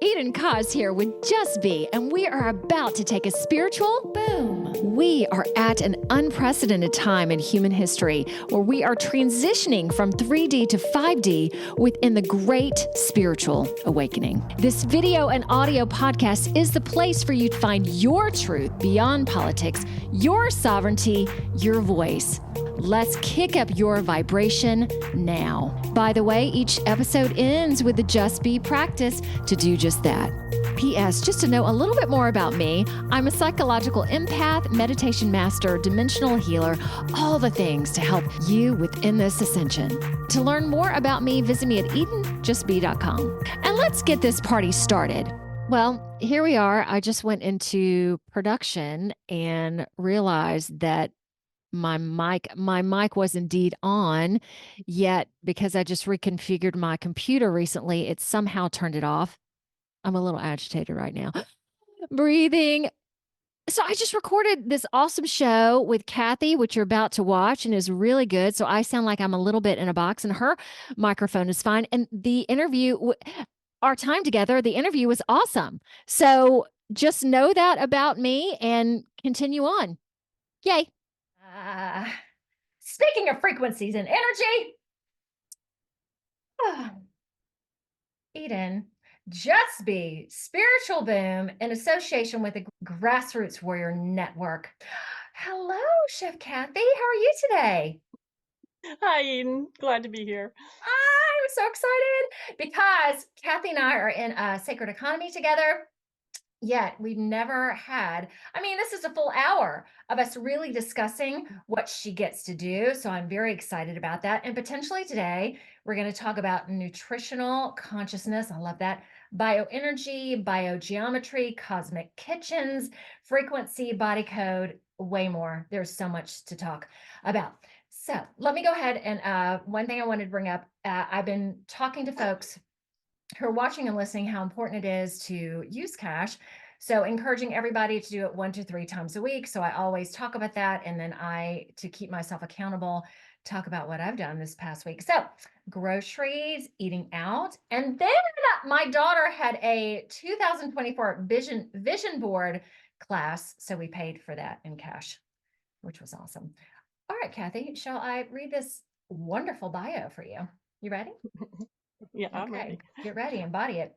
Eden Koz here with Just Be, and we are about to take a spiritual boom. We are at an unprecedented time in human history where we are transitioning from 3D to 5D within the great spiritual awakening. This video and audio podcast is the place for you to find your truth beyond politics, your sovereignty, your voice. Let's kick up your vibration now. By the way, each episode ends with the Just Be practice to do just that. P.S. Just to know a little bit more about me, I'm a psychological empath, meditation master, dimensional healer, all the things to help you within this ascension. To learn more about me, visit me at edenjustbe.com. And let's get this party started. Well, here we are. I just went into production and realized that my mic was indeed on, yet because I just reconfigured my computer recently, it somehow turned it off. I'm a little agitated right now. Breathing. So I just recorded this awesome show with Cathy, which you're about to watch and is really good. So I sound like I'm a little bit in a box and her microphone is fine. And the interview, our time together, the interview was awesome. So just know that about me and continue on. Yay. Speaking of frequencies and energy, Eden, Just Be Spiritual Boom in association with the Grassroots Warrior Network. Hello, Chef Cathy. How are you today? Hi, Eden. Glad to be here. I'm so excited because Cathy and I are in a sacred economy together. Yet we've never had, this is a full hour of us really discussing what she gets to do. So I'm very excited about that. And potentially today, we're going to talk about nutritional consciousness. I love that. Bioenergy, biogeometry, cosmic kitchens, frequency, body code, way more. There's so much to talk about. So let me go ahead and one thing I wanted to bring up, I've been talking to folks who are watching and listening how important it is to use cash. So encouraging everybody to do it 1 to 3 times a week. So I always talk about that. And then to keep myself accountable, talk about what I've done this past week. So groceries, eating out. And then my daughter had a 2024 vision board class. So we paid for that in cash, which was awesome. All right, Cathy, shall I read this wonderful bio for you? You ready? Yeah, I'm ready. Get ready, embody it.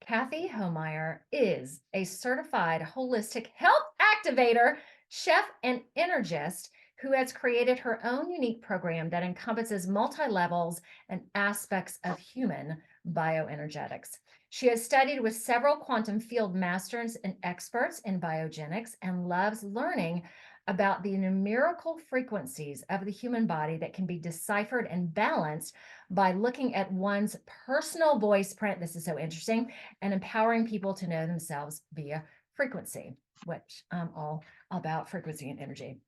Cathy Hohmeyer is a certified holistic health activator, chef, and energist who has created her own unique program that encompasses multi-levels and aspects of human bioenergetics. She has studied with several quantum field masters and experts in biogenics and loves learning about the numerical frequencies of the human body that can be deciphered and balanced by looking at one's personal voice print. This is so interesting, and empowering people to know themselves via frequency, which I'm all about frequency and energy.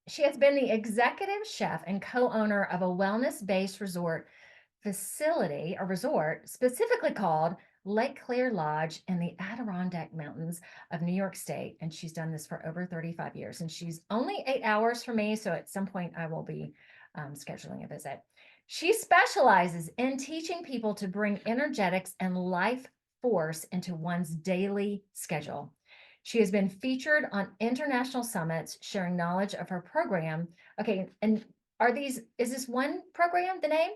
She has been the executive chef and co-owner of a wellness-based resort specifically called Lake Clear Lodge in the Adirondack Mountains of New York State. And she's done this for over 35 years. And she's only 8 hours from me. So at some point I will be scheduling a visit. She specializes in teaching people to bring energetics and life force into one's daily schedule. She has been featured on international summits, sharing knowledge of her program. Okay, and is this one program, the name?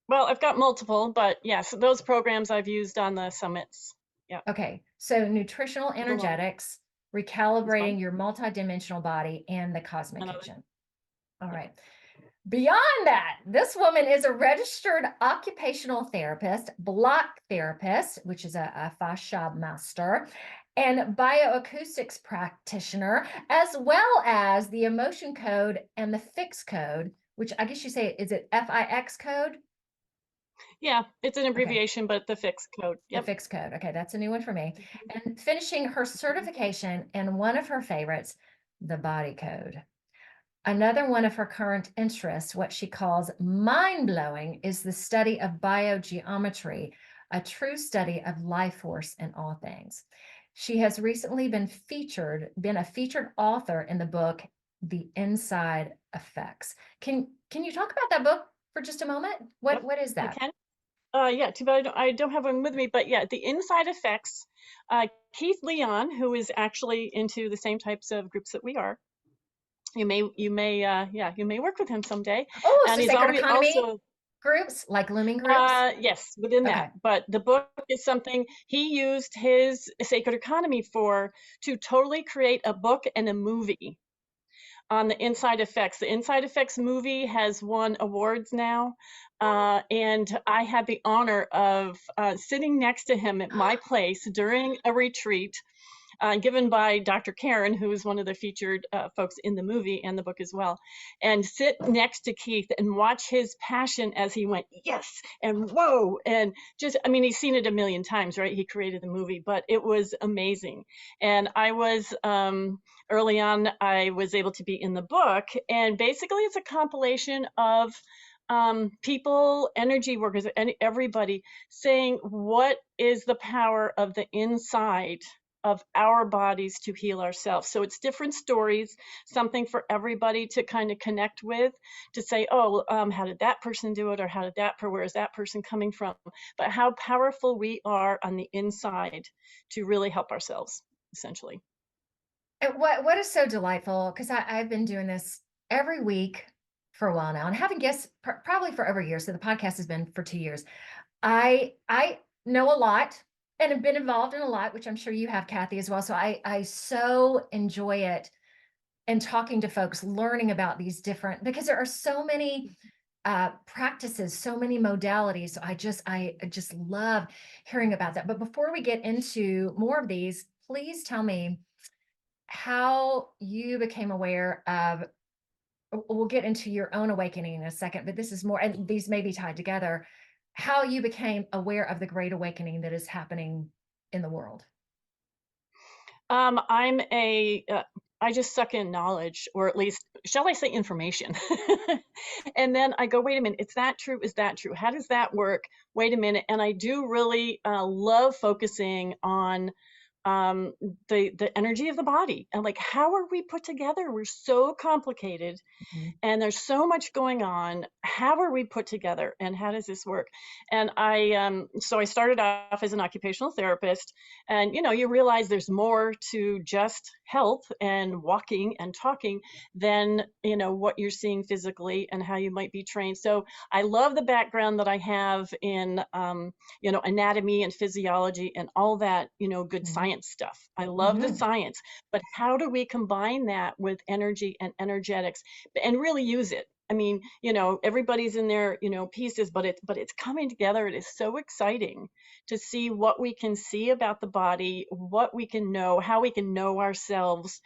Well, I've got multiple, but yes, those programs I've used on the summits. Yeah. Okay, so nutritional energetics, recalibrating your multidimensional body, and the cosmic kitchen. All right. Beyond that, this woman is a registered occupational therapist, block therapist, which is a fascia master, and bioacoustics practitioner, as well as the emotion code and the fix code, which I guess you say, is it FIX code? Yeah, it's an abbreviation, but the fix code. Yep. The fix code. Okay, that's a new one for me. And finishing her certification in one of her favorites, the body code. Another one of her current interests, what she calls mind-blowing, is the study of biogeometry, a true study of life force in all things. She has recently been a featured author in the book, The Inside Effects. Can you talk about that book for just a moment? What is that? I can. Yeah, too bad I don't have one with me, but yeah, the inside effects. Keith Leon, who is actually into the same types of groups that we are, yeah, you may work with him someday. Oh, And so he's sacred always economy also, groups, like looming groups? yes, within that. Okay. But the book is something he used his sacred economy for, to totally create a book and a movie on the inside effects. The inside effects movie has won awards now. And I had the honor of sitting next to him at my place during a retreat given by Dr. Karen, who is one of the featured folks in the movie and the book as well, and sit next to Keith and watch his passion as he went, yes, and whoa, and just, I mean, he's seen it a million times, right? He created the movie, but it was amazing. And I was, early on, I was able to be in the book, and basically it's a compilation of people, energy workers, and everybody saying, what is the power of the inside of our bodies to heal ourselves? So it's different stories, something for everybody to kind of connect with, to say, oh, how did that person do it? Or how did where is that person coming from? But how powerful we are on the inside to really help ourselves, essentially. And what is so delightful, because I've been doing this every week for a while now and having guests probably for over a year. So the podcast has been for 2 years. I know a lot and have been involved in a lot, which I'm sure you have, Cathy, as well. So I so enjoy it and talking to folks, learning about these different, because there are so many practices, so many modalities. So I just love hearing about that. But before we get into more of these, please tell me how you became aware of. We'll get into your own awakening in a second, but this is more, and these may be tied together. How you became aware of the great awakening that is happening in the world. I'm I just suck in knowledge, or at least, shall I say, information. And then I go, wait a minute, is that true? Is that true? How does that work? Wait a minute. And I do really love focusing on um, the energy of the body, and like, how are we put together? We're so complicated, Mhm. and there's so much going on. How are we put together, and how does this work? And so I started off as an occupational therapist, and you realize there's more to just health and walking and talking than what you're seeing physically and how you might be trained. So I love the background that I have in anatomy and physiology and all that, good Mhm. science stuff. I love the Mhm. science, but how do we combine that with energy and energetics and really use it? I mean, everybody's in their, pieces, but it's coming together. It is so exciting to see what we can see about the body, what we can know, how we can know ourselves,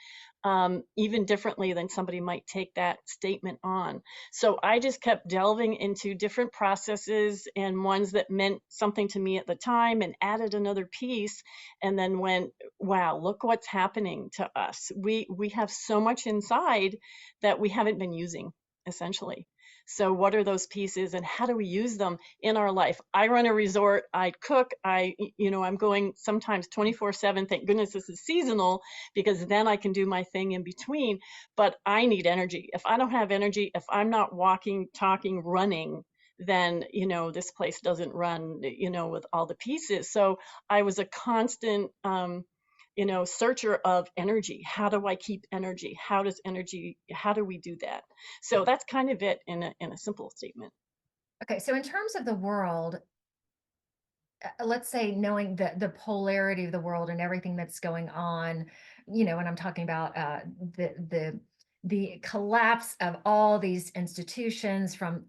even differently than somebody might take that statement on. So I just kept delving into different processes and ones that meant something to me at the time, and added another piece, and then went, wow, look what's happening to us. We have so much inside that we haven't been using, essentially. So what are those pieces, and how do we use them in our life? I run a resort, I cook, I'm going sometimes 24/7. Thank goodness this is seasonal, because then I can do my thing in between. But I need energy. If I don't have energy, if I'm not walking, talking, running, then this place doesn't run, with all the pieces. So I was a constant searcher of energy. How do I keep energy? How do we do that? So that's kind of it in a simple statement. Okay, so in terms of the world, let's say knowing the polarity of the world and everything that's going on, and I'm talking about the collapse of all these institutions, from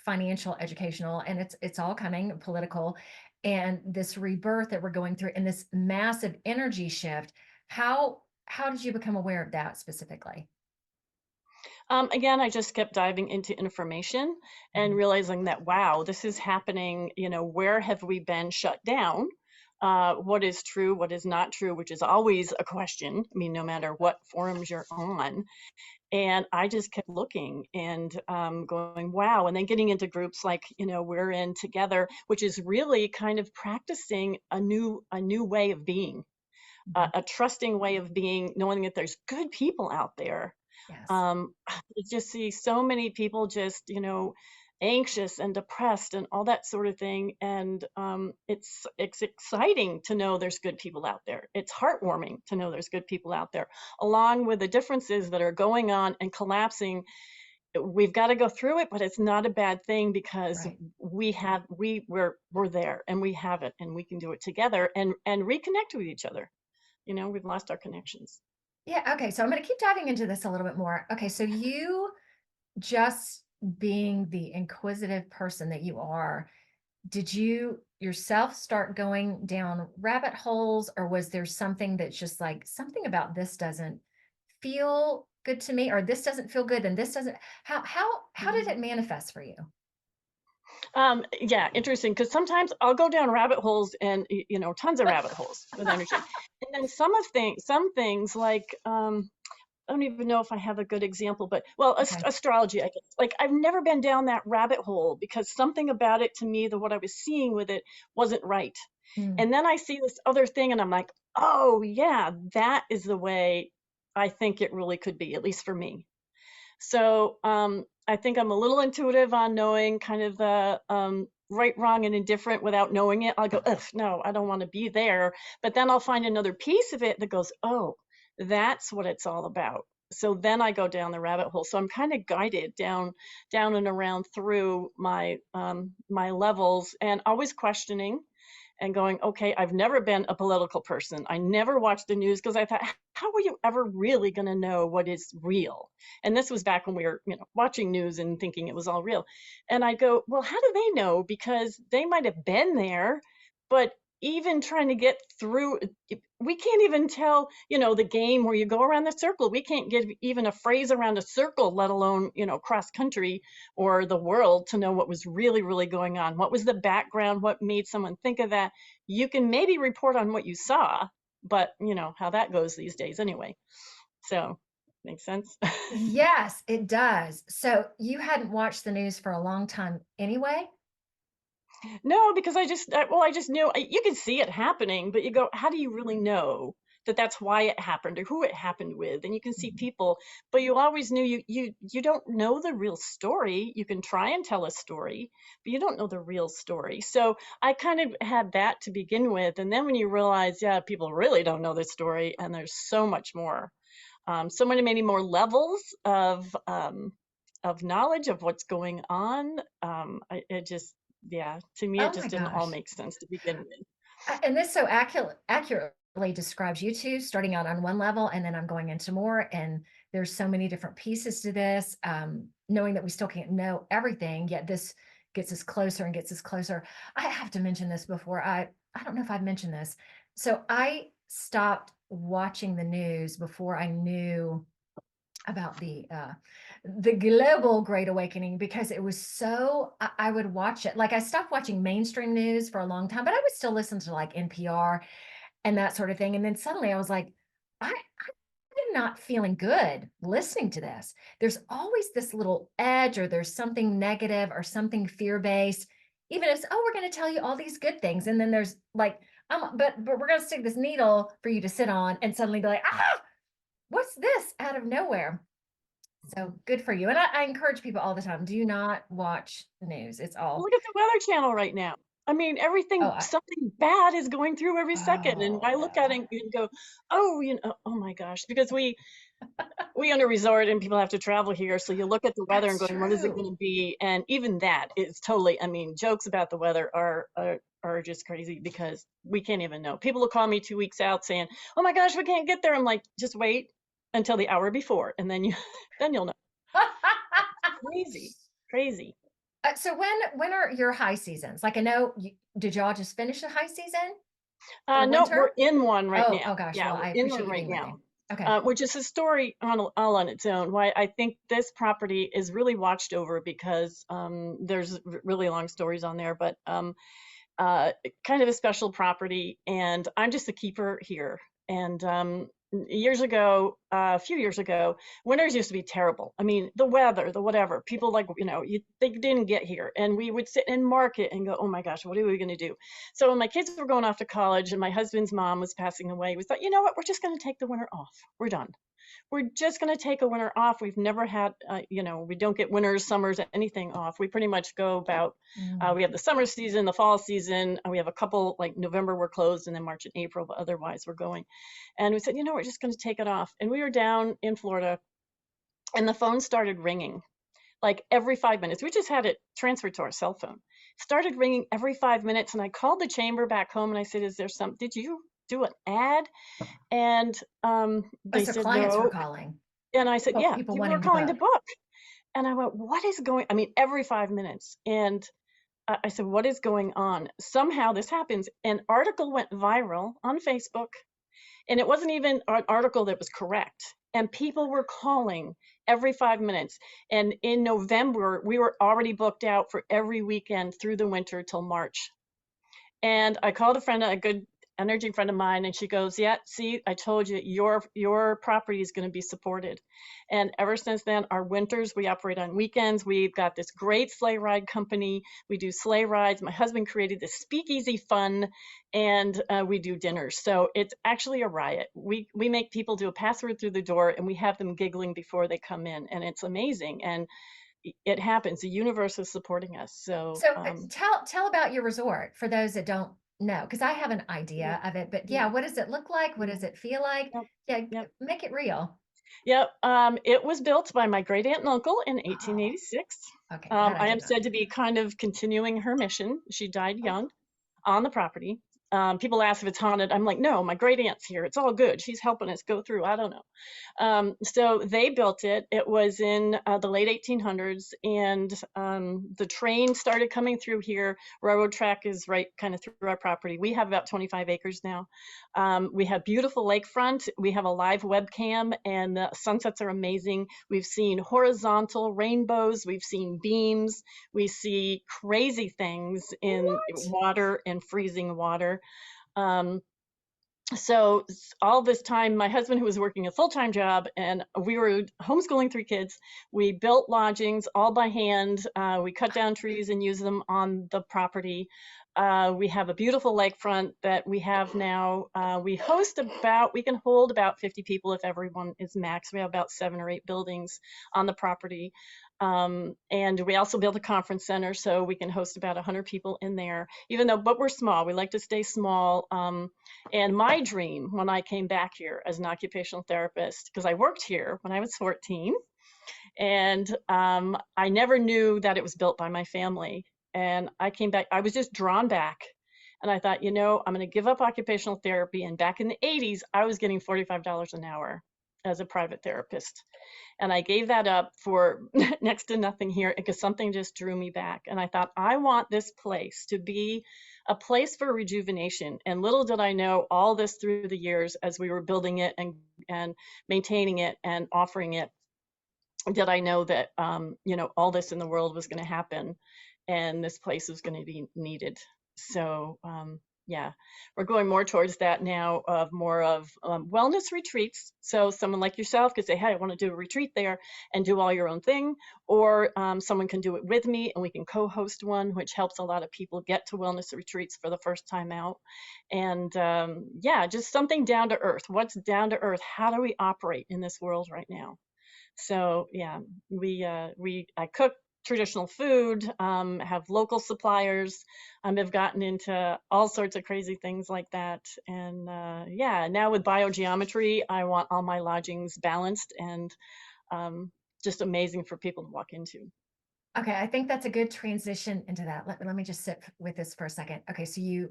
financial, educational, and it's all coming political, and this rebirth that we're going through, and this massive energy shift. How did you become aware of that specifically? Again, I just kept diving into information and Mhm. realizing that, wow, this is happening. Where have we been shut down? What is true? What is not true? Which is always a question. I mean, no matter what forums you're on. And I just kept looking and going, wow. And then getting into groups like, we're in together, which is really kind of practicing a new way of being, Mhm. a trusting way of being, knowing that there's good people out there. Yes. um I just see so many people just anxious and depressed and all that sort of thing. And it's exciting to know there's good people out there. It's heartwarming to know there's good people out there, along with the differences that are going on and collapsing. We've got to go through it, but it's not a bad thing because Right. we're there and we have it and we can do it together and reconnect with each other. We've lost our connections. Yeah. Okay. So I'm going to keep diving into this a little bit more. Okay. So you just being the inquisitive person that you are, did you yourself start going down rabbit holes, or was there something that's just like something about this doesn't feel good to me, or this doesn't feel good and this doesn't, how did it manifest for you? Yeah, interesting. Because sometimes I'll go down rabbit holes and tons of rabbit holes with energy, and then some things like I don't even know if I have a good example, but well, Okay. astrology, I guess. Like I've never been down that rabbit hole because something about it to me, what I was seeing with it wasn't right. Mm. And then I see this other thing and I'm like, oh yeah, that is the way I think it really could be, at least for me. So I think I'm a little intuitive on knowing kind of the right, wrong, and indifferent without knowing it. I'll go, ugh, no, I don't want to be there. But then I'll find another piece of it that goes, oh, that's what it's all about. So then I go down the rabbit hole. So I'm kind of guided down and around through my levels, and always questioning and going, okay, I've never been a political person. I never watched the news because I thought, how are you ever really going to know what is real? And this was back when we were, watching news and thinking it was all real. And I go, well, how do they know? Because they might have been there, but even trying to get through, we can't even tell, the game where you go around the circle. We can't give even a phrase around a circle, let alone, cross country or the world, to know what was really, really going on. What was the background? What made someone think of that? You can maybe report on what you saw, but how that goes these days anyway. So, makes sense. Yes, it does. So you hadn't watched the news for a long time anyway? No, because I just knew you can see it happening, but you go, how do you really know that that's why it happened or who it happened with? And you can see Mhm. people, but you always knew you don't know the real story. You can try and tell a story, but you don't know the real story. So I kind of had that to begin with, and then when you realize, yeah, people really don't know the story, and there's so much more, so many more levels of knowledge of what's going on. It just, yeah, to me, it Oh my just didn't all gosh. make sense to begin with. And this so accurately describes you two, starting out on one level, and then I'm going into more. And there's so many different pieces to this, knowing that we still can't know everything, yet this gets us closer and gets us closer. I have to mention this before. I don't know if I've mentioned this. So I stopped watching the news before I knew about the global great awakening, because it was so I would watch it. Like I stopped watching mainstream news for a long time, but I would still listen to like NPR and that sort of thing. And then suddenly I was like, I'm not feeling good listening to this. There's always this little edge, or there's something negative or something fear-based. Even if it's, oh, we're going to tell you all these good things. And then there's like, but we're going to stick this needle for you to sit on, and suddenly be like, what's this out of nowhere? So good for you. And I encourage people all the time, do not watch the news. It's all, Look at the Weather Channel right now. I mean, oh, something bad is going through every second, and oh I look at no, it and go, oh, oh my gosh, because we own a resort and people have to travel here, so you look at the weather and that's going, what is it going true. to be? And even that is totally, I mean, jokes about the weather are just crazy because we can't even know. People will call me 2 weeks out saying, oh my gosh, we can't get there. I'm like, just wait until the hour before, and then you then you'll know. Crazy, crazy. So when are your high seasons? Like I know, did y'all just finish the high season for No, we're winter? in one right Oh, now. oh gosh. Yeah, Well, we're I in appreciate one you right being with me. now, Okay. which is a story all on its own. Why I think this property is really watched over because there's really long stories on there, but uh, kind of a special property, and I'm just a keeper here. And years ago, a few years ago, winters used to be terrible. I mean, the weather, the whatever, people like, they didn't get here. And we would sit and mark it and go, oh my gosh, what are we going to do? So when my kids were going off to college and my husband's mom was passing away, we thought, you know what, we're just going to take the winter off. We're done. we're just going to take a winter off. We've never had, we don't get winters, summers, anything off. We pretty much go about, we have the summer season, the fall season. We have a couple, like November we're closed, and then March and April, but otherwise we're going. And we said, we're just going to take it off. And we were down in Florida, and the phone started ringing like every 5 minutes. We just had it transferred to our cell phone. It started ringing every 5 minutes. And I called the chamber back home and I said, did you do an ad? And they said, clients no. were calling. And I said, yeah, people people were calling to book. And I went, what is going, every 5 minutes. And I said, what is going on? Somehow this happens. An article went viral on Facebook, and it wasn't even an article that was correct. And people were calling every 5 minutes. And in November, we were already booked out for every weekend through the winter till March. And I called a good energy friend of mine, and she goes, yeah, see, I told you, your property is going to be supported. And ever since then, our winters, we operate on weekends. We've got this great sleigh ride company. We do sleigh rides. My husband created this speakeasy fun, and we do dinners. So it's actually a riot. We make people do a password through the door, and we have them giggling before they come in, and it's amazing. And it happens. The universe is supporting us. So tell about your resort for those that don't know, because I have an idea of it, but what does it look like? What does it feel like? Make it real. Yep. It was built by my great aunt and uncle in 1886. Okay. I am said to be kind of continuing her mission. She died young on the property. People ask if it's haunted. I'm like, no, my great aunt's here. It's all good. She's helping us go through. I don't know. So they built it. It was in the late 1800s, and the train started coming through here. Railroad track is right kind of through our property. We have about 25 acres now. We have beautiful lakefront. We have a live webcam, and the sunsets are amazing. We've seen horizontal rainbows. We've seen beams. We see crazy things in water and freezing water. So all this time, my husband, who was working a full-time job, and we were homeschooling 3 kids, we built lodgings all by hand. We cut down trees and use them on the property. We have a beautiful lakefront that we have now. We can hold about 50 people if everyone is max. We have about 7 or 8 buildings on the property. And we also built a conference center, so we can host about 100 people in there, but we're small. We like to stay small. And my dream when I came back here as an occupational therapist, because I worked here when I was 14, and I never knew that it was built by my family. And I came back, I was just drawn back. And I thought, I'm going to give up occupational therapy. And back in the 80s, I was getting $45 an hour as a private therapist. And I gave that up for next to nothing here because something just drew me back. And I thought, I want this place to be a place for rejuvenation. And little did I know all this through the years as we were building it and maintaining it and offering it, did I know that, all this in the world was going to happen and this place was going to be needed. So, we're going more towards that now of more of wellness retreats. So someone like yourself could say, hey, I want to do a retreat there and do all your own thing. Or someone can do it with me and we can co-host one, which helps a lot of people get to wellness retreats for the first time out. And just something down to earth. What's down to earth? How do we operate in this world right now? So I cook traditional food, have local suppliers. I've gotten into all sorts of crazy things like that. And now with biogeometry, I want all my lodgings balanced and just amazing for people to walk into. Okay, I think that's a good transition into that. Let me just sit with this for a second. Okay, so you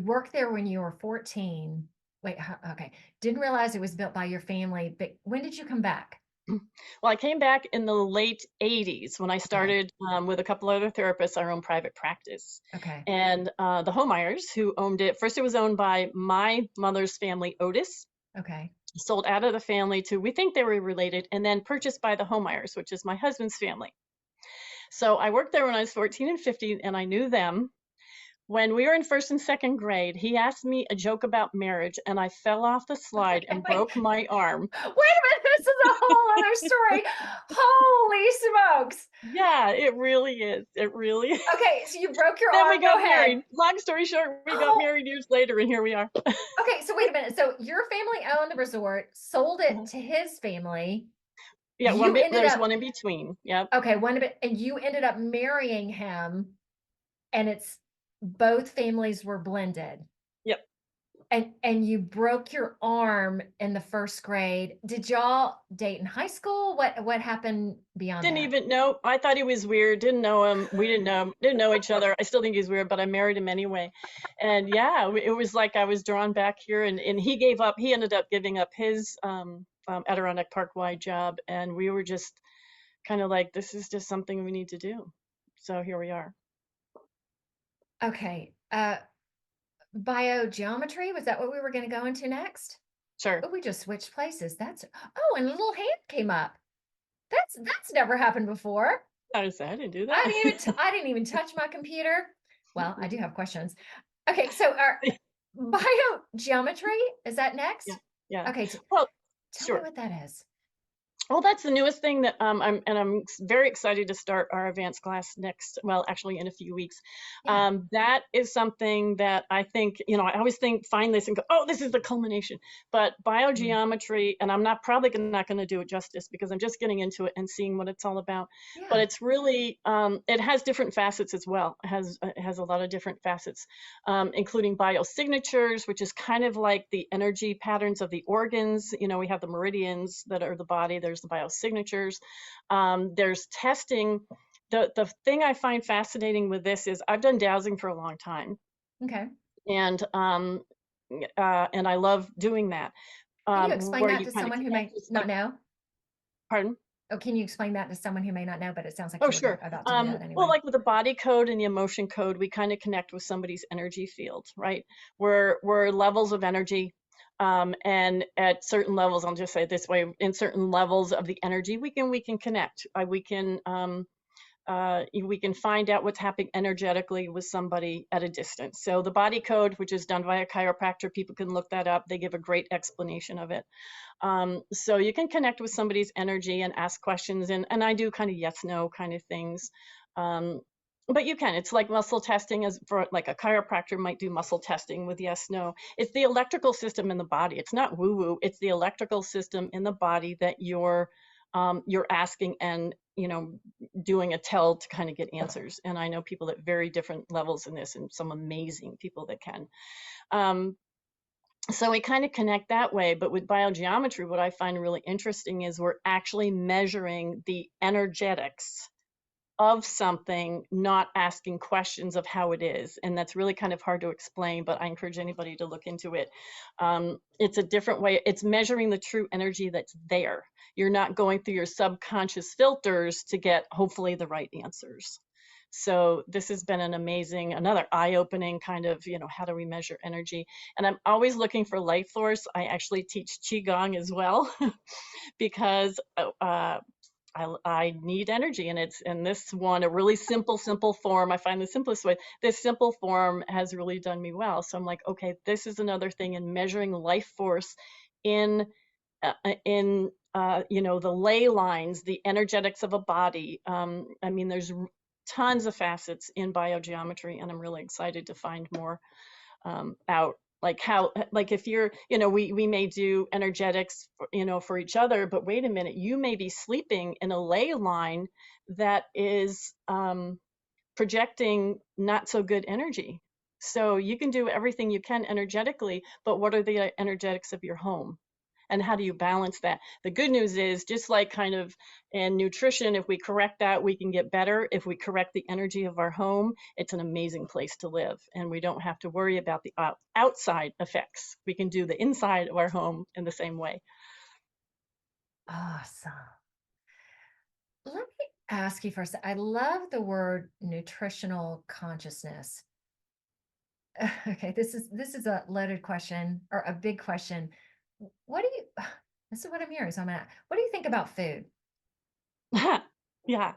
worked there when you were 14. Wait, okay. Didn't realize it was built by your family, but when did you come back? Well, I came back in the late 80s when I started with a couple other therapists, our own private practice. Okay. And the Hohmeyers, who owned it, first it was owned by my mother's family, Otis. Okay. Sold out of the family to, we think they were related, and then purchased by the Hohmeyers, which is my husband's family. So I worked there when I was 14 and 15, and I knew them. When we were in first and second grade, he asked me a joke about marriage, and I fell off the slide and broke my arm. Wait a minute, this is a whole other story. Holy smokes. Yeah, it really is. It really is. Okay, so you broke your Then we arm. Go got ahead. married. Long story short, we got Oh, married years later, and here we are. okay. So wait a minute. So your family owned the resort, sold it to his family. Yeah, You ended there's up, one in between. Yep. okay, one of it, and you ended up marrying him, and it's both families were blended. Yep. And you broke your arm in the first grade. Did y'all date in high school? What happened beyond Didn't that? even know. I thought he was weird. Didn't know him. We didn't know him. Didn't know each other. I still think he's weird, but I married him anyway. And yeah, it was like I was drawn back here, and he gave up. He ended up giving up his Adirondack Park wide job, and we were just kind of like, this is just something we need to do. So here we are. Okay. Biogeometry, was that what we were going to go into next? Sure. Oh, we just switched places. Oh, and a little hand came up. That's never happened before. I didn't do that. I didn't even touch my computer. Well, I do have questions. Okay, so our biogeometry, is that next? Yeah. Yeah. Okay, Well, tell sure. me what that is. Well, that's the newest thing that I'm very excited to start our advanced class actually in a few weeks. Yeah. That is something that I think, I always find this and go, oh, this is the culmination. But biogeometry, and I'm probably not going to do it justice because I'm just getting into it and seeing what it's all about. Yeah. But it's really, it has different facets as well. It has a lot of different facets, including biosignatures, which is kind of like the energy patterns of the organs. We have the meridians that are the body. There's the biosignatures. There's testing. The thing I find fascinating with this is I've done dowsing for a long time. Okay. And I love doing that. Can you explain where that you to kind of someone who connect may with, not know? pardon? Oh, can you explain that to someone who may not know, but it sounds like Oh, you were sure. about to do that Well, anyway. like with the body code and the emotion code, we kind of connect with somebody's energy field, right? We're levels of energy. And at certain levels, I'll just say it this way, in certain levels of the energy, we can connect. We can find out what's happening energetically with somebody at a distance. So the body code, which is done by a chiropractor, people can look that up. They give a great explanation of it. So you can connect with somebody's energy and ask questions, and I do kind of yes, no kind of things. But it's like muscle testing, as for like a chiropractor might do muscle testing with yes, no. It's the electrical system in the body. It's not woo woo. It's the electrical system in the body that you're asking and doing a tell to kind of get answers. And I know people at very different levels in this, and some amazing people that can. So we kind of connect that way. But with biogeometry, what I find really interesting is we're actually measuring the energetics of something, not asking questions of how it is. And that's really kind of hard to explain, but I encourage anybody to look into it. It's a different way. It's measuring the true energy that's there. You're not going through your subconscious filters to get hopefully the right answers. So this has been another eye-opening kind of, how do we measure energy? And I'm always looking for life force. I actually teach Qigong as well because I need energy, and it's in this one, a really simple form. I find the simplest way. This simple form has really done me well. So I'm like, okay, this is another thing in measuring life force in the ley lines, the energetics of a body. There's tons of facets in biogeometry, and I'm really excited to find more out. Like if you're, we may do energetics, for each other, but wait a minute, you may be sleeping in a ley line that is projecting not so good energy. So you can do everything you can energetically, but what are the energetics of your home? And how do you balance that? The good news is, just like kind of in nutrition, if we correct that, we can get better. If we correct the energy of our home, it's an amazing place to live. And we don't have to worry about the outside effects. We can do the inside of our home in the same way. Awesome. Let me ask you first. I love the word nutritional consciousness. Okay, this is a loaded question, or a big question. What do you, this is what I'm hearing. So what do you think about food? Yeah.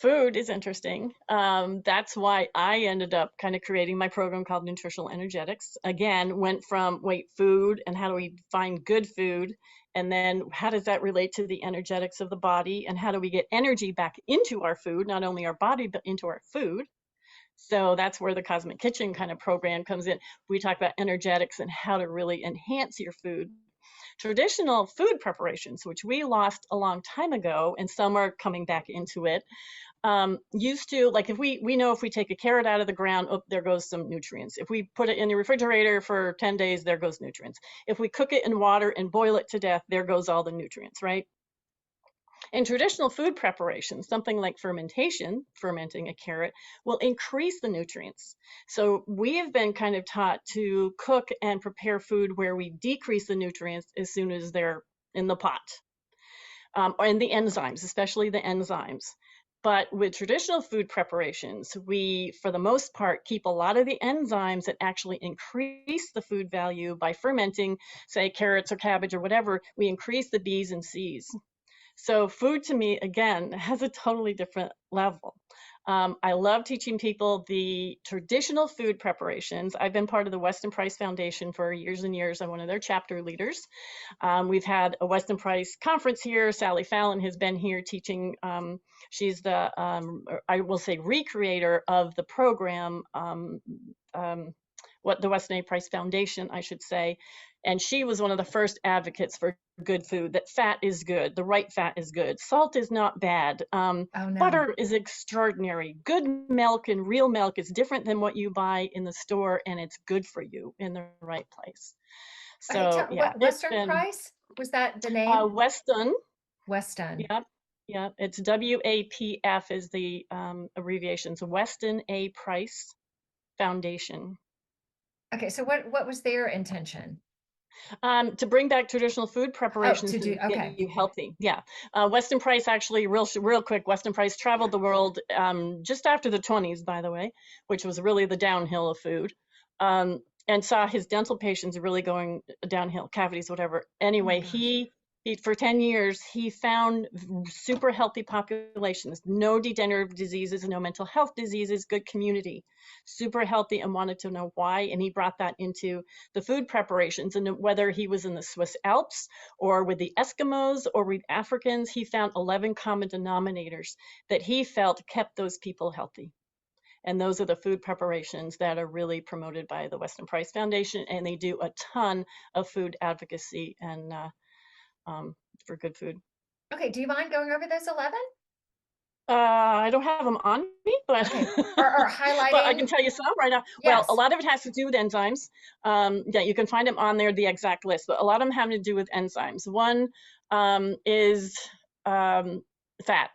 Food is interesting. That's why I ended up kind of creating my program called Nutritional Energetics. Again, went from food and how do we find good food, and then how does that relate to the energetics of the body, and how do we get energy back into our food, not only our body, but into our food. So that's where the Cosmic Kitchen kind of program comes in. We talk about energetics and how to really enhance your food. Traditional food preparations, which we lost a long time ago, and some are coming back into it, used to, like, if we know if we take a carrot out of the ground, oh, there goes some nutrients. If we put it in the refrigerator for 10 days, there goes nutrients. If we cook it in water and boil it to death, there goes all the nutrients, right? In traditional food preparation, something like fermentation, fermenting a carrot, will increase the nutrients. So we have been kind of taught to cook and prepare food where we decrease the nutrients as soon as they're in the pot, and the enzymes, especially the enzymes. But with traditional food preparations, we, for the most part, keep a lot of the enzymes that actually increase the food value by fermenting, say carrots or cabbage or whatever. We increase the B's and C's. So food to me, again, has a totally different level. I love teaching people the traditional food preparations. I've been part of the Weston Price Foundation for years and years. I'm one of their chapter leaders. We've had a Weston Price conference here. Sally Fallon has been here teaching. She's the, I will say, recreator of the program, what the Weston A. Price Foundation, I should say. And she was one of the first advocates for good food, that fat is good, the right fat is good, salt is not bad, Oh no. butter is extraordinary, good milk and real milk is different than what you buy in the store, and it's good for you in the right place. Okay, So yeah, what it's Western been Price? Was that the name? Weston. Weston. Yep, yep. It's WAPF is the abbreviations. Weston A. Price Foundation. Okay, so what was their intention? To bring back traditional food Oh, preparations to to do, get okay. you healthy. Yeah. Weston Price actually, real quick, Weston Price traveled the world just after the 20s, by the way, which was really the downhill of food, and saw his dental patients really going downhill, cavities, whatever. Oh my Anyway, gosh. he for 10 years, he found super healthy populations, no degenerative diseases, no mental health diseases, good community, super healthy, and wanted to know why. And he brought that into the food preparations. And whether he was in the Swiss Alps or with the Eskimos or with Africans, he found 11 common denominators that he felt kept those people healthy. And those are the food preparations that are really promoted by the Weston Price Foundation. And they do a ton of food advocacy and for good food. Okay, do you mind going over those 11? I don't have them on me, but Okay, or but I highlighting? can tell you some right now. Well, a Yes. lot of it has to do with enzymes. Yeah, you can find them on there, the exact list, but a lot of them have to do with enzymes. One is fat.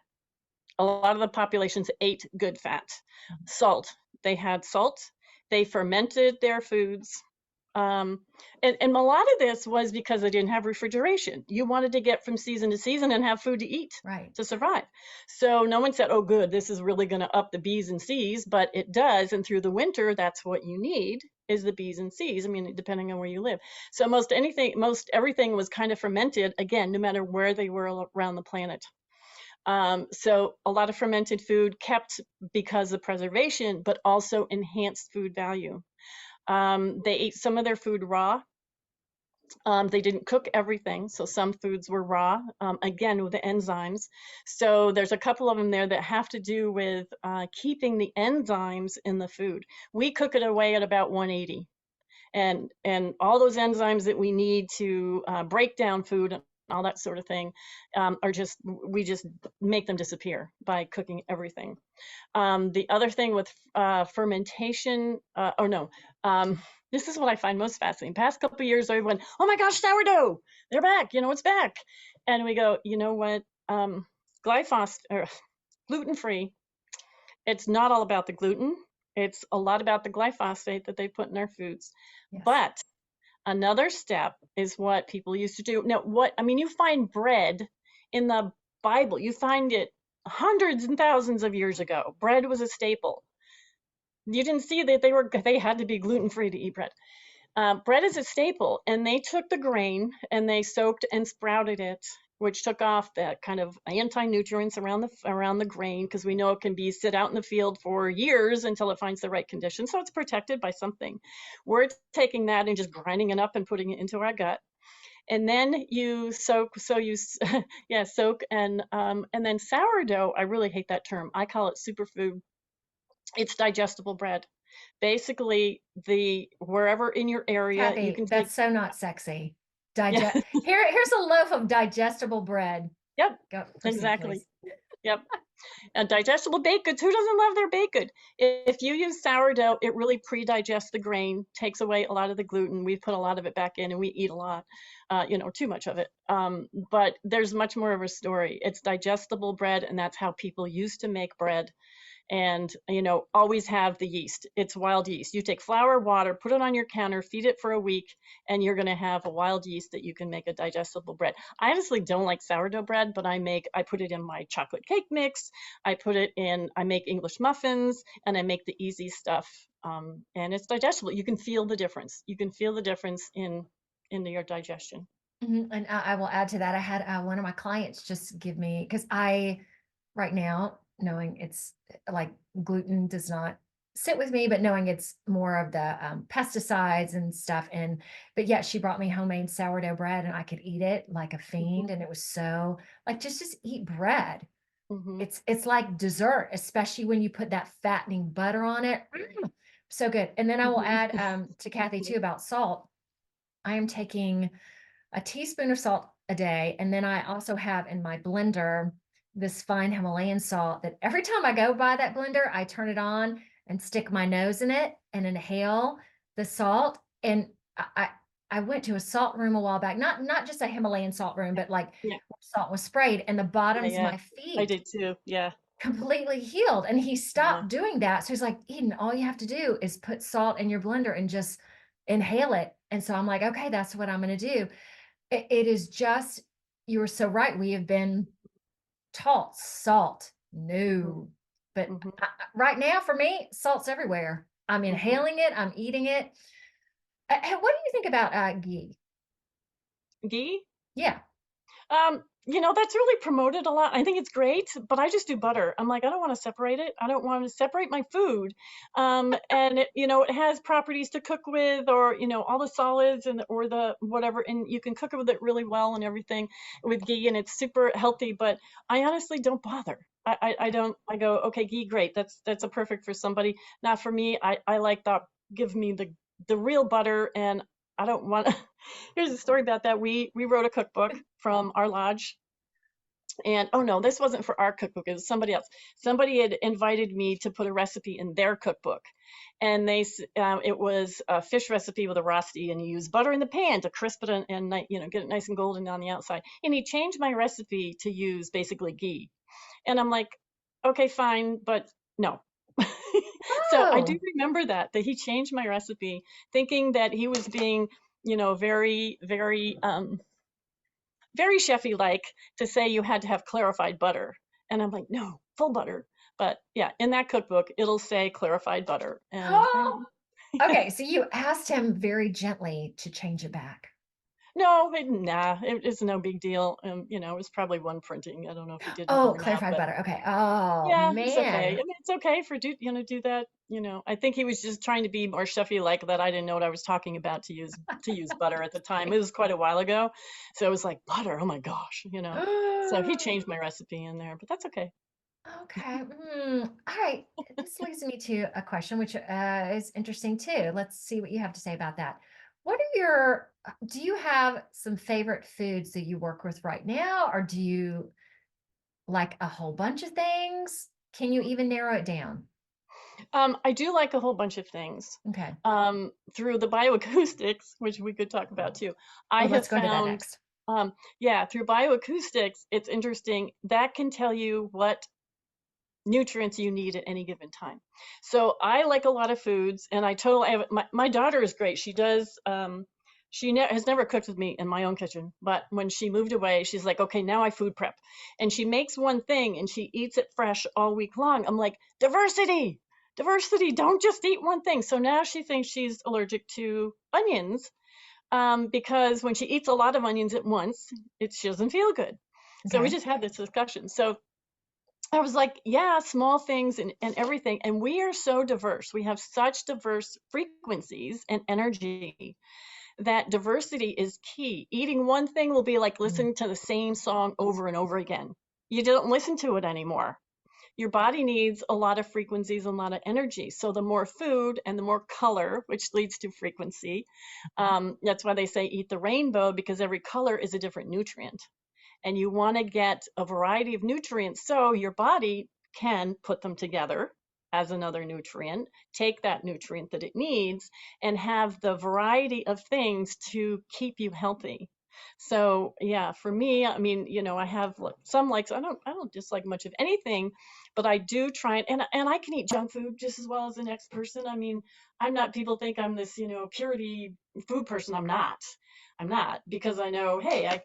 A lot of the populations ate good fat. Salt. They had salt. They fermented their foods. And a lot of this was because they didn't have refrigeration. You wanted to get from season to season and have food to eat Right. to survive. So no one said, oh, good, this is really going to up the B's and C's, but it does. And through the winter, that's what you need is the B's and C's. I mean, depending on where you live. So most everything was kind of fermented, again, no matter where they were around the planet. So a lot of fermented food kept because of preservation, but also enhanced food value. They ate some of their food raw. They didn't cook everything, so some foods were raw, again, with the enzymes. So there's a couple of them there that have to do with keeping the enzymes in the food. We cook it away at about 180. And all those enzymes that we need to break down food and all that sort of thing we just make them disappear by cooking everything. The other thing with fermentation, this is what I find most fascinating. Past couple of years, everyone, oh my gosh, sourdough, they're back, it's back. And we go, you know what, gluten-free, it's not all about the gluten. It's a lot about the glyphosate that they put in our foods. Yes. But another step is what people used to do. Now, you find bread in the Bible. You find it hundreds and thousands of years ago. Bread was a staple. You didn't see that they had to be gluten-free to eat bread. Bread is a staple, and they took the grain and they soaked and sprouted it which took off that kind of anti-nutrients around the grain, because we know it can be sit out in the field for years until it finds the right condition. So it's protected by something. We're taking that and just grinding it up and putting it into our gut. And then you soak, yeah, soak, and then sourdough, I really hate that term. I call it superfood. It's digestible bread. Basically, wherever in your area you Kathy, can take, that's so not sexy. yeah, Here's a loaf of digestible bread. yep, Go proceed, exactly. please. Yep. And digestible baked goods. Who doesn't love their baked good? If you use sourdough, it really pre-digests the grain, takes away a lot of the gluten. We put a lot of it back in, and we eat a lot, too much of it. But there's much more of a story. It's digestible bread, and that's how people used to make bread. And always have the yeast. It's wild yeast. You take flour, water, put it on your counter, feed it for a week, and you're going to have a wild yeast that you can make a digestible bread. I honestly don't like sourdough bread, but I put it in my chocolate cake mix. I make English muffins, and I make the easy stuff, and it's digestible. You can feel the difference. You can feel the difference in your digestion. And I will add to that. I had one of my clients just give me, because right now, knowing it's like gluten does not sit with me, but knowing it's more of the pesticides and stuff. But yet she brought me homemade sourdough bread and I could eat it like a fiend. And it was so like, just eat bread. Mm-hmm. It's like dessert, especially when you put that fattening butter on it. So good. And then I will add to Kathy too about salt. I am taking a teaspoon of salt a day. And then I also have in my blender this fine Himalayan salt that every time I go by that blender, I turn it on and stick my nose in it and inhale the salt. And I went to a salt room a while back, not just a Himalayan salt room, but like Yeah, salt was sprayed and the bottoms of yeah. my I feet did too. Yeah. completely healed. And he Yeah. stopped doing that. So he's like, Eden, all you have to do is put salt in your blender and just inhale it. And so I'm like, okay, that's what I'm going to do. It is just, you were so right. We have been taught salt. No, but Mm-hmm. right now for me, salt's everywhere. I'm inhaling it. I'm eating it. What do you think about ghee? Ghee? Yeah. That's really promoted a lot. I think it's great, but I just do butter. I'm like, I don't want to separate it. I don't want to separate my food. And it has properties to cook with, or, all the solids or the whatever, and you can cook it with it really well and everything with ghee, and it's super healthy, but I honestly don't bother. I don't, I go, okay, ghee, great. That's a perfect for somebody. Not for me. I like that. Give me the real butter, and I don't want Here's a story about that. We wrote a cookbook from our lodge, and oh no, this wasn't for our cookbook. It was somebody else. Somebody had invited me to put a recipe in their cookbook, and it was a fish recipe with a rosti, and you use butter in the pan to crisp it and get it nice and golden on the outside. And he changed my recipe to use basically ghee, and I'm like, okay, fine, but no. So I do Oh, remember that he changed my recipe, thinking that he was being, very, very, very chefy like, to say you had to have clarified butter. And I'm like, no, full butter. But yeah, in that cookbook, it'll say clarified butter. And okay. So you asked him very gently to change it back. no, it's no big deal. It was probably one printing. I don't know if he did more Oh, than that, clarified but butter. Okay. Oh, yeah, it's okay. I man. mean, it's okay for do that. I think he was just trying to be more chefy like that. I didn't know what I was talking about to use butter at the time. It was quite a while ago, so it was like butter. Oh my gosh. So he changed my recipe in there, but that's okay. Okay. All right. This leads me to a question, which is interesting too. Let's see what you have to say about that. Do you have some favorite foods that you work with right now, or do you like a whole bunch of things? Can you even narrow it down? I do like a whole bunch of things. Okay. Through the bioacoustics, which we could talk about too, I Oh, have let's go into that found, next. yeah, through bioacoustics, it's interesting. That can tell you what nutrients you need at any given time. So I like a lot of foods, and my daughter is great. She does, has never cooked with me in my own kitchen, but when she moved away, she's like, okay, now I food prep. And she makes one thing and she eats it fresh all week long. I'm like, diversity, diversity, don't just eat one thing. So now she thinks she's allergic to onions, because when she eats a lot of onions at once, she doesn't feel good. So we Okay. just had this discussion. So I was like, yeah, small things and everything. And we are so diverse. We have such diverse frequencies and energy that diversity is key. Eating one thing will be like Mm. listening to the same song over and over again. You don't listen to it anymore. Your body needs a lot of frequencies and a lot of energy. So the more food and the more color, which leads to frequency, that's why they say eat the rainbow, because every color is a different nutrient. And you want to get a variety of nutrients so your body can put them together as another nutrient, take that nutrient that it needs, and have the variety of things to keep you healthy. So yeah, for me, I mean, I have some likes. I don't dislike much of anything, but I do try and I can eat junk food just as well as the next person. I mean, I'm not. People think I'm this, purity food person. I'm not, because I know, hey,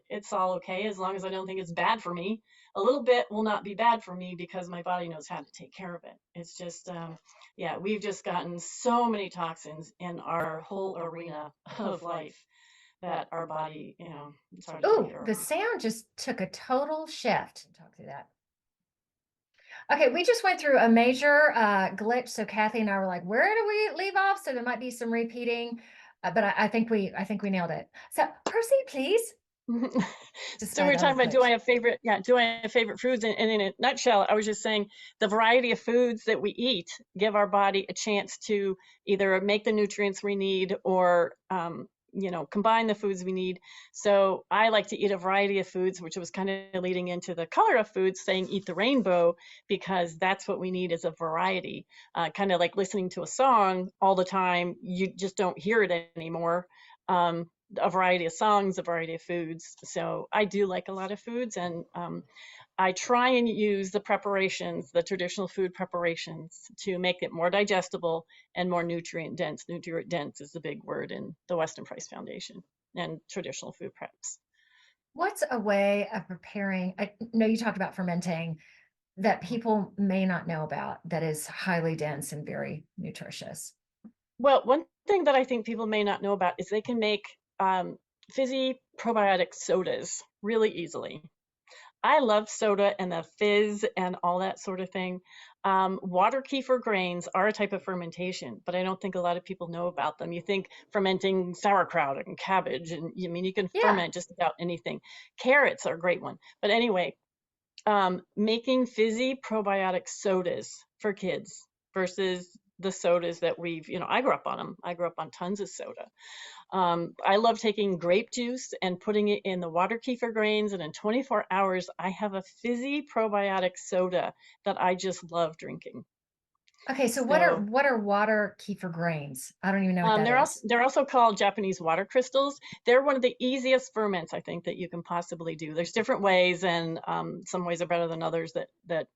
it's all okay as long as I don't think it's bad for me. A little bit will not be bad for me because my body knows how to take care of it. It's just, yeah, we've just gotten so many toxins in our whole arena of life that our body, it's hard to take Oh, care of. the sound just took a total shift. Talk through that. Okay, we just went through a major glitch. So Kathy and I were like, where do we leave off? So there might be some repeating, but I think we nailed it. So proceed, please. So we Despite were all talking the about, do I glitch. have favorite, yeah, do I have favorite foods? And in a nutshell, I was just saying the variety of foods that we eat give our body a chance to either make the nutrients we need or, combine the foods we need. So I like to eat a variety of foods, which was kind of leading into the color of foods, saying eat the rainbow, because that's what we need is a variety. Kind of like listening to a song all the time, you just don't hear it anymore. A variety of songs, a variety of foods. So I do like a lot of foods, and I try and use the preparations, the traditional food preparations, to make it more digestible and more nutrient dense. Nutrient dense is the big word in the Weston Price Foundation and traditional food preps. What's a way of preparing? I know you talked about fermenting that people may not know about that is highly dense and very nutritious. Well, one thing that I think people may not know about is they can make fizzy probiotic sodas really easily. I love soda and the fizz and all that sort of thing. Water kefir grains are a type of fermentation, but I don't think a lot of people know about them. You think fermenting sauerkraut and cabbage, and I mean, you can Yeah. ferment just about anything. Carrots are a great one. But anyway, making fizzy probiotic sodas for kids versus the sodas that I grew up on them. I grew up on tons of soda. I love taking grape juice and putting it in the water kefir grains, and in 24 hours, I have a fizzy probiotic soda that I just love drinking. Okay, so So what are water kefir grains? I don't even know what that is. they're also called Japanese water crystals. They're one of the easiest ferments I think that you can possibly do. There's different ways, and some ways are better than others that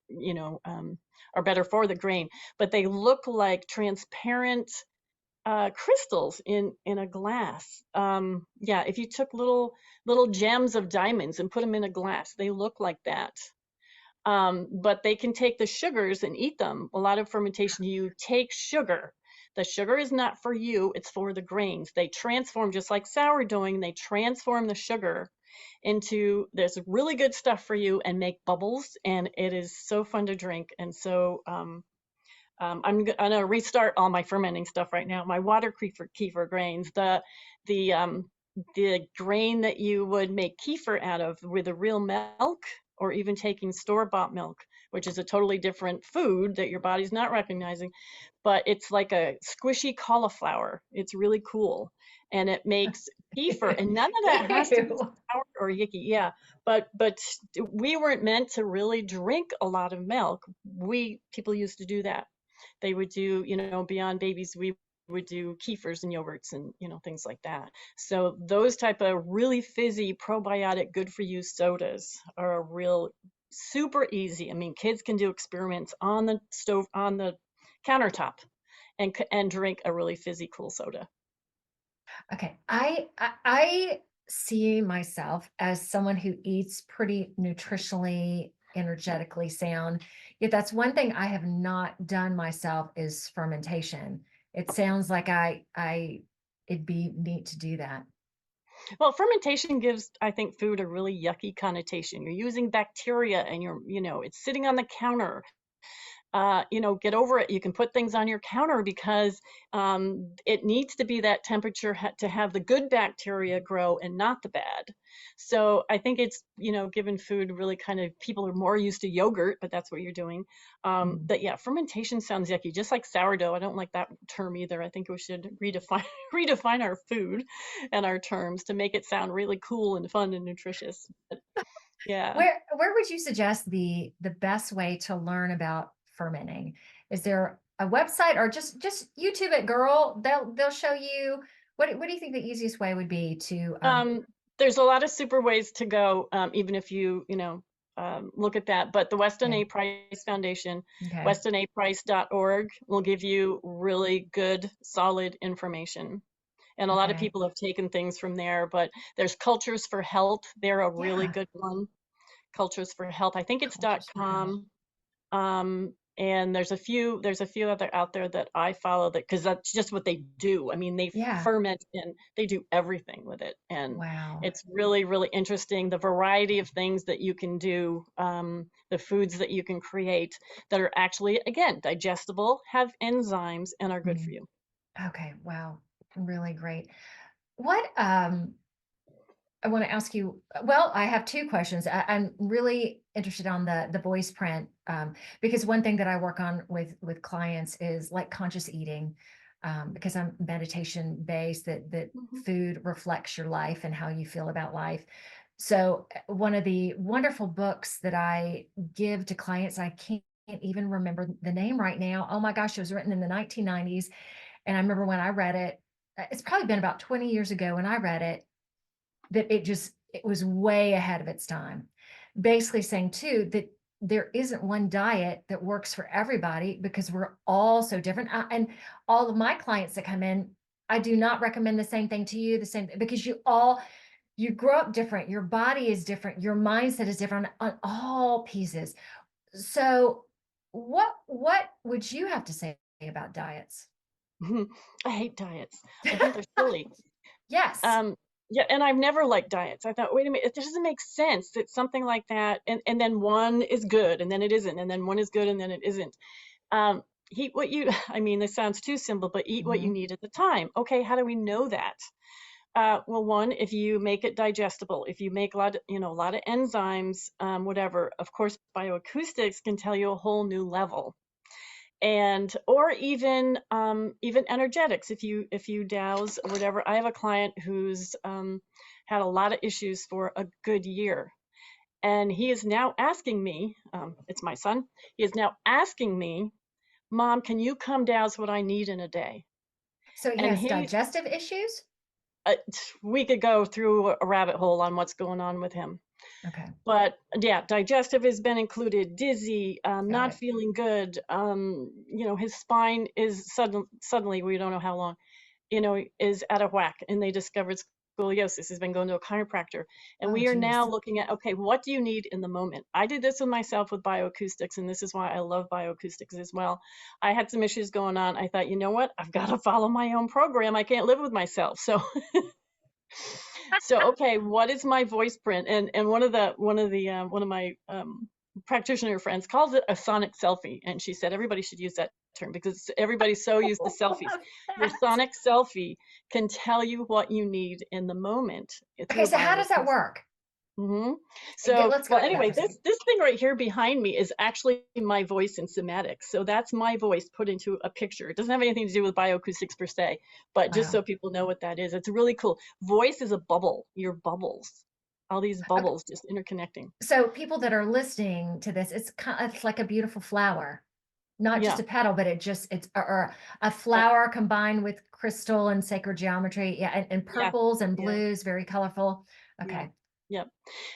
are better for the grain. But they look like transparent crystals in a glass. Yeah, if you took little gems of diamonds and put them in a glass, they look like that. But they can take the sugars and eat them. A lot of fermentation, you take sugar. The sugar is not for you, it's for the grains. They transform, just like sourdoughing, they transform the sugar into this really good stuff for you and make bubbles. And it is so fun to drink. And so I'm gonna restart all my fermenting stuff right now. My water kefir grains, the the grain that you would make kefir out of with a real milk, or even taking store-bought milk, which is a totally different food that your body's not recognizing, but it's like a squishy cauliflower. It's really cool, and it makes kefir, and none of that has to be Ew. sour or yicky. Yeah, but we weren't meant to really drink a lot of milk. People used to do that. They would do, beyond babies, we would do kefirs and yogurts and, things like that. So those type of really fizzy probiotic good for you sodas are a real super easy. I mean, kids can do experiments on the stove, on the countertop, and drink a really fizzy cool soda. Okay, I see myself as someone who eats pretty nutritionally, energetically sound. Yet that's one thing I have not done myself is fermentation. It sounds like it'd be neat to do that. Well, fermentation gives, I think, food a really yucky connotation. You're using bacteria and it's sitting on the counter. Get over it. You can put things on your counter because it needs to be that temperature to have the good bacteria grow and not the bad. So I think it's, given food really kind of, people are more used to yogurt, but that's what you're doing. Mm. But yeah, fermentation sounds yucky, just like sourdough. I don't like that term either. I think we should redefine redefine our food and our terms to make it sound really cool and fun and nutritious. But yeah. Where would you suggest the best way to learn about fermenting? Is there a website, or just YouTube it, girl? They'll show you. What do you think the easiest way would be to There's a lot of super ways to go, even if look at that. But the Weston okay, A. Price Foundation, okay, westonaprice.org, will give you really good, solid information. And a lot of okay. people have taken things from there, but there's Cultures for Health. They're a really Yeah, good one. Cultures for Health. I think it's cultures for health. .com. And there's a few other out there that I follow, that because that's just what they do. I mean, they Yeah. ferment and they do everything with it, and Wow. it's really, really interesting, the variety of things that you can do, the foods that you can create that are actually, again, digestible, have enzymes, and are good for Mm. you. Okay. Wow. Really great. What I want to ask you, well, I have two questions. I'm really interested on the voice print, because one thing that I work on with clients is like conscious eating, because I'm meditation based, that Mhm. food reflects your life and how you feel about life. So one of the wonderful books that I give to clients, I can't even remember the name right now. Oh my gosh, it was written in the 1990s. And I remember when I read it, it's probably been about 20 years ago when I read it, that it was way ahead of its time. Basically saying too that there isn't one diet that works for everybody because we're all so different. And all of my clients that come in, I do not recommend the same thing to you, the same, because you grow up different, your body is different, your mindset is different on all pieces. So what would you have to say about diets? I hate diets. I think they're silly. Yes. Um, yeah, and I've never liked diets. I thought, wait a minute, it doesn't make sense that something like that, and then one is good, and then it isn't, and then one is good, and then it isn't. Eat what you, I mean, this sounds too simple, but eat what you Mhm. need at the time. Okay, how do we know that? Well, one, if you make it digestible, if you make a lot of enzymes, whatever, of course, bioacoustics can tell you a whole new level. And or even energetics, if you douse or whatever. I have a client who's had a lot of issues for a good year, and he is now asking me, it's my son, he is now asking me, Mom, can you come douse what I need in a day? So he And has digestive issues? uh, we could go through a rabbit hole on what's going on with him. Okay, But yeah, digestive has been included, dizzy, got not it. feeling good. His spine is suddenly, we don't know how long, is out of whack. And they discovered scoliosis. Has been going to a chiropractor. And Oh, we are now geez. looking at, okay, what do you need in the moment? I did this with myself with bioacoustics, and this is why I love bioacoustics as well. I had some issues going on. I thought, you know what? I've got to follow my own program. I can't live with myself. So okay, what is my voice print? And one of my practitioner friends calls it a sonic selfie, and she said everybody should use that term because everybody's so used to selfies. Love Your that. sonic selfie can tell you what you need in the moment Okay, through a so how does that bioacoustic. work? hmm So, Let's go well, into that anyway, for a this second. this thing right here behind me is actually my voice in somatics. So that's my voice put into a picture. It doesn't have anything to do with bioacoustics per se, but just Wow. so people know what that is, it's really cool. Voice is a bubble. Your bubbles, all these Okay, bubbles just interconnecting. so people that are listening to this, it's like a beautiful flower, not just Yeah, a petal, but it's or a yep, flower combined with crystal and sacred geometry. Yeah, and yeah, purples and yeah. blues, very colorful. Yeah. Okay. Yep.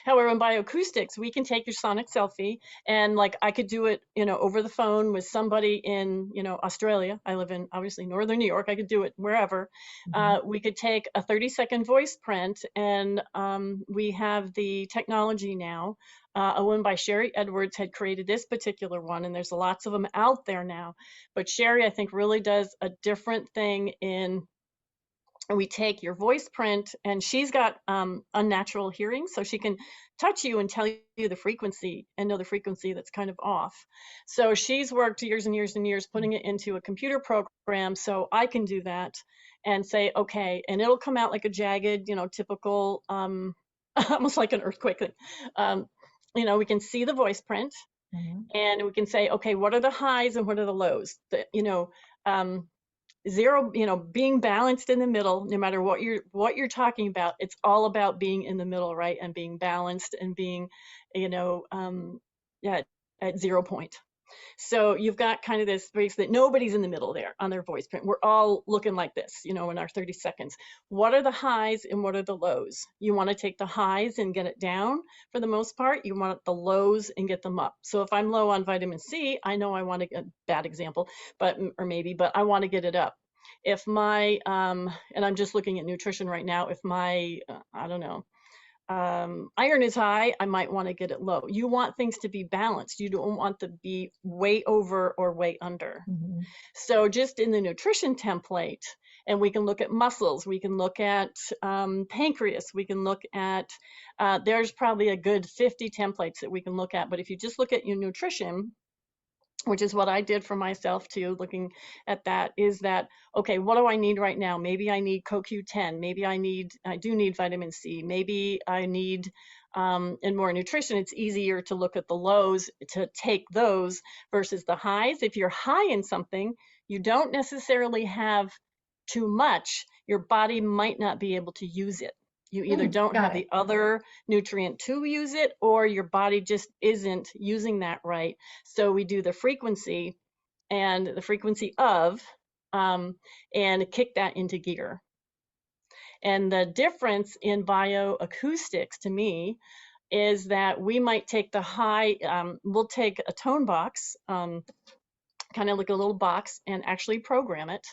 However, in bioacoustics, we can take your sonic selfie, and like I could do it, over the phone with somebody in, Australia. I live in obviously northern New York. I could do it wherever. Mhm. We could take a 30-second voice print, and we have the technology now. A woman by Sherry Edwards had created this particular one, and there's lots of them out there now. But Sherry, I think, really does a different thing in and we take your voice print, and she's got unnatural hearing, so she can touch you and tell you the frequency and know the frequency that's kind of off. So she's worked years and years and years putting it into a computer program, so I can do that and say, okay, and it'll come out like a jagged, typical, almost like an earthquake. We can see the voice print, and we can say, okay, what are the highs and what are the lows? Um, Zero, being balanced in the middle, no matter what you're talking about, it's all about being in the middle, right? And being balanced and being, at 0 point. So you've got kind of this space that nobody's in the middle there on their voice print. We're all looking like this, in our 30 seconds. What are the highs and what are the lows? You want to take the highs and get it down for the most part. You want the lows and get them up. So if I'm low on vitamin C, I know I want to get, bad example, but I want to get it up. If my, and I'm just looking at nutrition right now, if my, I don't know, iron is high, I might want to get it low. You want things to be balanced. You don't want to be way over or way under. So just in the nutrition template, and we can look at muscles, we can look at pancreas, we can look at, there's probably a good 50 templates that we can look at. But if you just look at your nutrition, which is what I did for myself too, looking at that, is that, okay, what do I need right now? Maybe I need CoQ10. Maybe I do need vitamin C. Maybe I need, in more nutrition, it's easier to look at the lows, to take those versus the highs. If you're high in something, you don't necessarily have too much. Your body might not be able to use it. You either don't have the other nutrient to use it, or your body just isn't using that right. So we do the frequency and the frequency of, and kick that into gear. And the difference in bioacoustics to me is that we might take the high, we'll take a tone box, kind of like a little box, and actually program it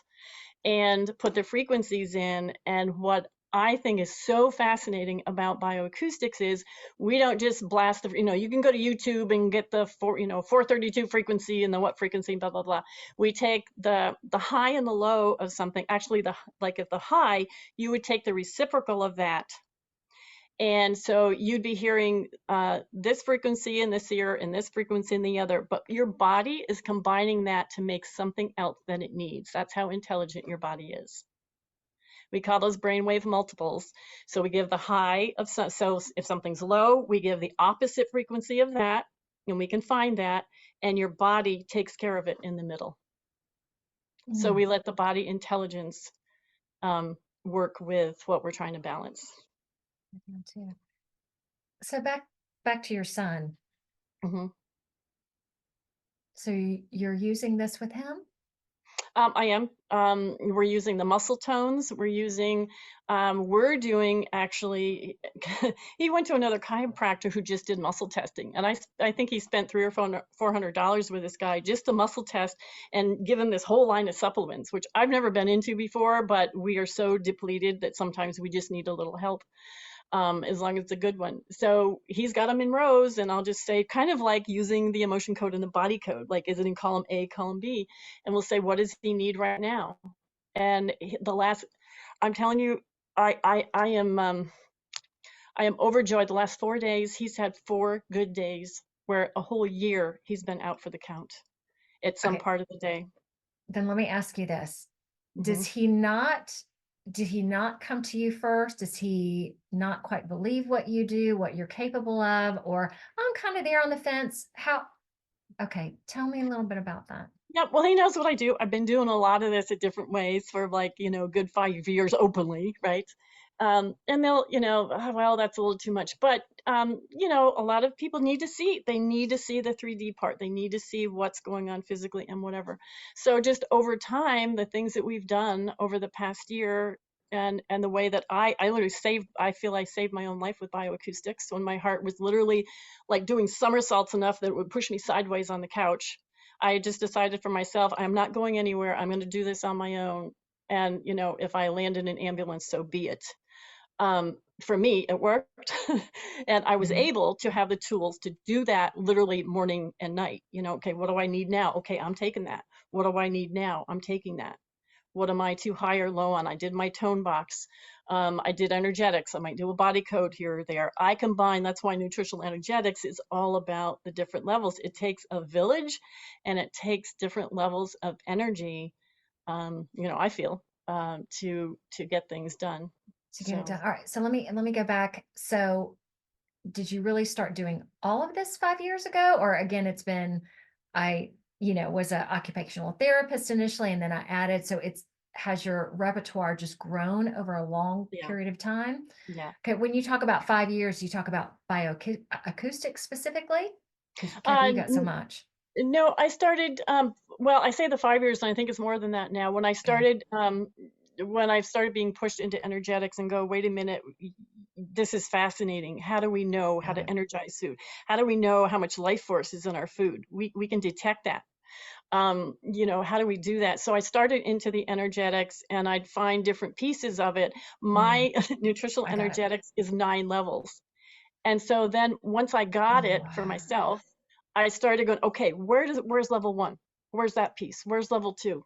and put the frequencies in. And what I think is so fascinating about bioacoustics is we don't just blast the, you can go to YouTube and get the 432 frequency and the what frequency, blah, blah, blah. We take the high and the low of something. Actually, if the high, you would take the reciprocal of that. And so you'd be hearing this frequency in this ear and this frequency in the other, but your body is combining that to make something else that it needs. That's how intelligent your body is. We call those brainwave multiples. So we give the high of, so if something's low, we give the opposite frequency of that, and we can find that, and your body takes care of it in the middle. So we let the body intelligence work with what we're trying to balance. So back to your son. So you're using this with him? I am. We're using the muscle tones. We're doing actually, he went to another chiropractor who just did muscle testing. And I think he spent $300 or $400 with this guy, just a muscle test, and give him this whole line of supplements, which I've never been into before, but we are so depleted that sometimes we just need a little help. As long as it's a good one. So he's got them in rows, and I'll just say, kind of like using the emotion code and the body code, like, is it in column A, column B? And we'll say, what does he need right now? And I'm telling you, I am overjoyed. The last 4 days, he's had 4 good days, where a whole year he's been out for the count at some part of the day. Then let me ask you this. Did he not come to you first? Does he not quite believe what you do, what you're capable of? Or I'm kind of there on the fence. Okay, tell me a little bit about that. Yeah, well, he knows what I do. I've been doing a lot of this at different ways for good 5 years openly, right? And they'll, well, that's a little too much. But, a lot of people need to see the 3D part. They need to see what's going on physically and whatever. So just over time, the things that we've done over the past year, and the way that I literally I feel I saved my own life with bioacoustics, when my heart was literally like doing somersaults enough that it would push me sideways on the couch. I just decided for myself, I'm not going anywhere. I'm going to do this on my own. And, if I land in an ambulance, so be it. For me, it worked. And I was able to have the tools to do that literally morning and night. Okay, what do I need now? Okay, I'm taking that. What do I need now? I'm taking that. what am I too high or low on? I did my tone box. I did energetics. I might do a body code here or there. I combine, that's why nutritional energetics is all about the different levels. It takes a village and it takes different levels of energy, I feel, to get things done. To get it So done. All right. So let me go back. So did you really start doing all of this 5 years ago? Or again, it's been, I, was an occupational therapist initially, and then I added, so has your repertoire just grown over a long yeah, period of time? yeah. Okay. When you talk about 5 years, you talk about bioacoustics specifically? Because Kathy, Uh, you got so much. no, I started, well, I say the 5 years, and I think it's more than that now. Okay. When I started being pushed into energetics and go, wait a minute, this is fascinating. How do we know how Got to it. energize food? How do we know how much life force is in our food? We can detect that. How do we do that? So I started into the energetics and I'd find different pieces of it. Mm, My nutritional I got it. energetics is 9 levels. And so then once I got it for Wow. myself, I started going, okay, where's level 1? Where's that piece? Where's level 2?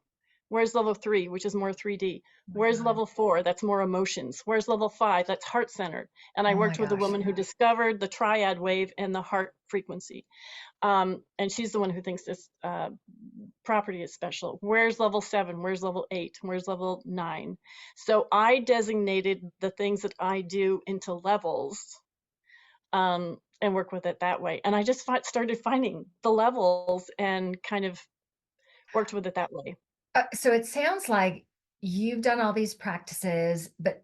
Where's level 3, which is more 3D? Oh my Where's God. level 4? That's more emotions. Where's level 5? That's heart centered. And I Oh my worked with a gosh. woman who discovered the triad wave and the heart frequency. And she's the one who thinks this property is special. Where's level 7? Where's level 8? Where's level 9? So I designated the things that I do into levels, and work with it that way. And I just started finding the levels and kind of worked with it that way. So it sounds like you've done all these practices, but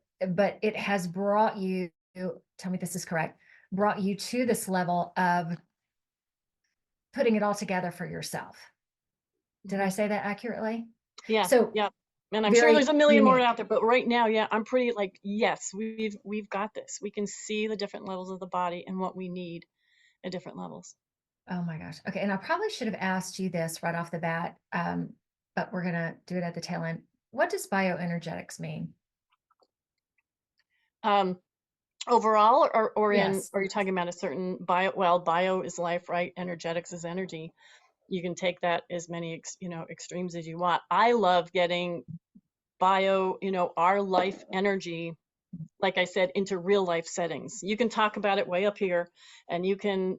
it has brought you, tell me this is correct, brought you to this level of putting it all together for yourself. Did I Hmm. say that accurately? Yeah, So yeah. And I'm sure there's very a million more unique. out there, but right now, yeah, I'm pretty like, yes, we've got this. We can see the different levels of the body and what we need at different levels. Oh my gosh. Okay. And I probably should have asked you this right off the bat, but we're going to do it at the tail end. What does bioenergetics mean? Um, Overall, Yes. are you talking about a certain bio? Well, bio is life, right? Energetics is energy. You can take that as many, extremes as you want. I love getting bio, our life energy, like I said, into real life settings. You can talk about it way up here and you can,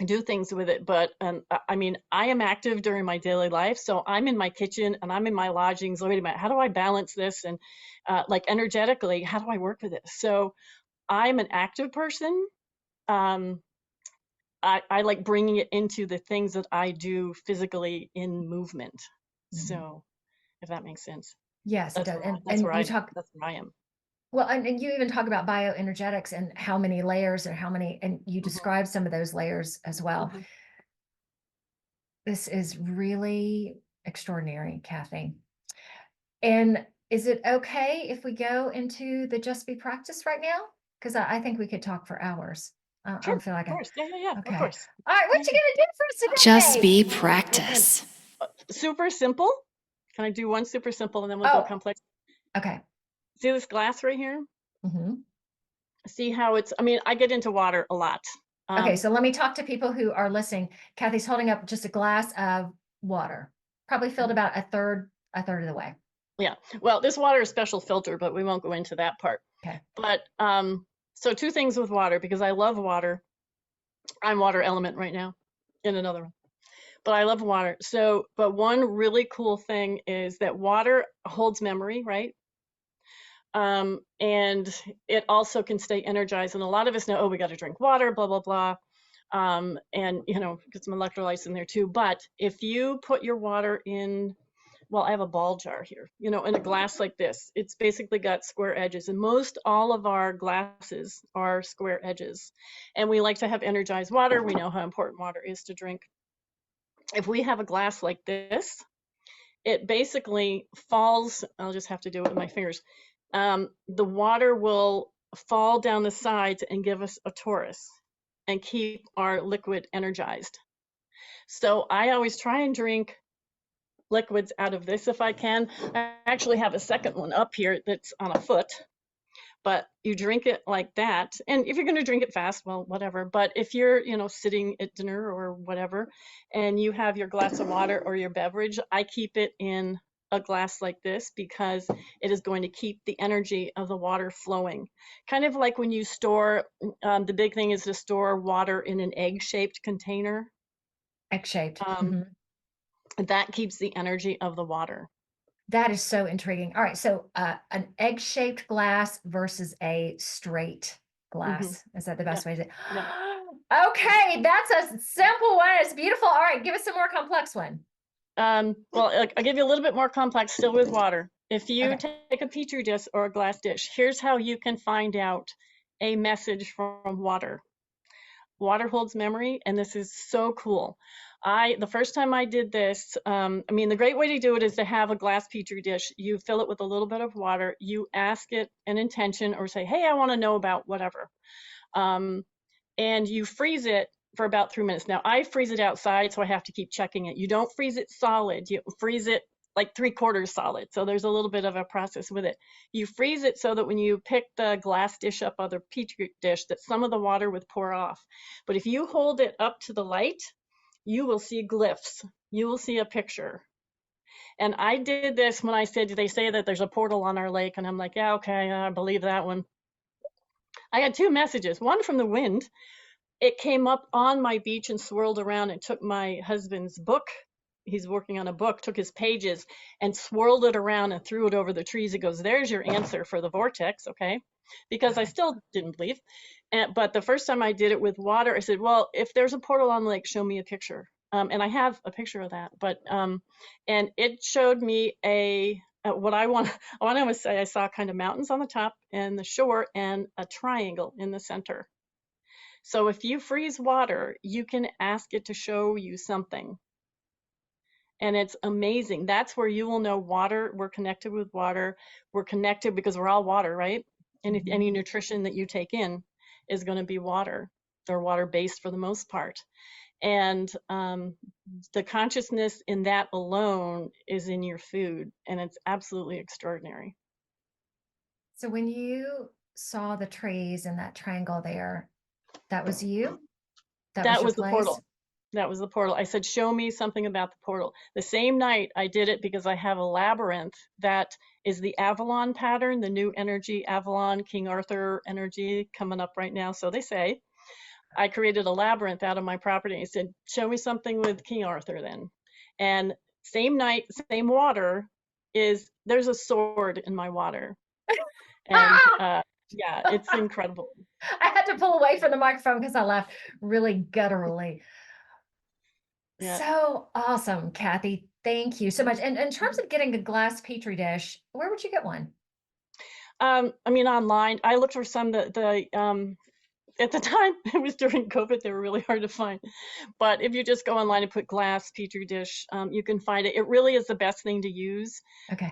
do things with it. But I mean, I am active during my daily life. So I'm in my kitchen and I'm in my lodgings. Wait a minute, how do I balance this? And like energetically, how do I work with it? So I'm an active person. Um, I like bringing it into the things that I do physically in movement. Mhm. So if that makes sense, Yes, it does. that's And you talk, that's where I am. well, and you even talk about bioenergetics and how many layers and how many, and you Hmm. describe some of those layers as well. Hmm. This is really extraordinary, Kathy. And is it okay if we go into the Just Be practice right now? Because I think we could talk for hours. I Sure, don't feel of like course. Yeah, yeah, yeah, of okay. course. All right, Yeah, what you gonna do for us Just today? be yeah. And practice. super simple. Can I do one super simple and then we'll go Oh, complex? okay. See this glass right here? Hmm. See how I mean, I get into water a lot. Okay, Um, so let me talk to people who are listening. Kathy's holding up just a glass of water, probably filled about a third of the way. yeah. Well, this water is special filter, but we won't go into that part. Okay. But so two things with water, because I love water. I'm water element right now in another one. But I love water. So, but one really cool thing is that water holds memory, right? And it also can stay energized. And a lot of us know, oh, we got to drink water, blah, blah, blah. And, get some electrolytes in there too. But if you put your water in, well, I have a ball jar here, in a glass like this, it's basically got square edges. And most all of our glasses are square edges. And we like to have energized water. We know how important water is to drink. If we have a glass like this, it basically falls, I'll just have to do it with my fingers. The water will fall down the sides and give us a torus and keep our liquid energized. So I always try and drink liquids out of this if I can. I actually have a second one up here that's on a foot, but you drink it like that. And if you're going to drink it fast, well, whatever. But if you're, sitting at dinner or whatever, and you have your glass of water or your beverage, I keep it in a glass like this because it is going to keep the energy of the water flowing. Kind of like when you store, the big thing is to store water in an egg-shaped container. Egg-shaped. Um, that keeps the energy of the water. That is so intriguing. All right, so an egg-shaped glass versus a straight glass. Is that the Yeah. best way to say it? Yeah. Okay, that's a simple one. It's beautiful. All right, give us a more complex one. Well, I'll give you a little bit more complex, still with water. If you Okay. take a petri dish or a glass dish, here's how you can find out a message from water. Water holds memory, and this is so cool. The first time I did this, I mean, the great way to do it is to have a glass petri dish. You fill it with a little bit of water. You ask it an intention or say, hey, I want to know about whatever. And you freeze it for about 3 minutes. Now, I freeze it outside, so I have to keep checking it. You don't freeze it solid. You freeze it like 3/4 solid. So there's a little bit of a process with it. You freeze it so that when you pick the glass dish up out of the petri dish, that some of the water would pour off. But if you hold it up to the light, you will see glyphs. You will see a picture. And I did this when they say that there's a portal on our lake, and I'm like, yeah, okay, I believe that one. I had 2 messages, one from the wind. It came up on my beach and swirled around and took my husband's book. He's working on a book, took his pages and swirled it around and threw it over the trees. He goes, there's your answer for the vortex, okay? Because I still didn't believe. But the first time I did it with water, I said, well, if there's a portal on the lake, show me a picture. And I have a picture of that. But and it showed me what I want to say, I saw kind of mountains on the top and the shore and a triangle in the center. So if you freeze water, you can ask it to show you something. And it's amazing. That's where you will know water. We're connected with water. We're connected because we're all water, right? And any nutrition that you take in is going to be water or water-based for the most part. And the consciousness in that alone is in your food. And it's absolutely extraordinary. So when you saw the trees and that triangle there, that was you? That was That your was the place? portal. That was the portal. I said, show me something about the portal. The same night I did it because I have a labyrinth that is the Avalon pattern, the new energy, Avalon, King Arthur energy coming up right now. So they say. I created a labyrinth out of my property. I said, show me something with King Arthur then. And same night, same water, there's a sword in my water. And yeah, it's incredible. I had to pull away from the microphone because I laughed really gutturally. Yeah. So awesome, Cathy. Thank you so much. And in terms of getting a glass petri dish, where would you get one? I mean, online. I looked for some that at the time, it was during COVID, they were really hard to find. But if you just go online and put glass petri dish, you can find it. It really is the best thing to use. Okay.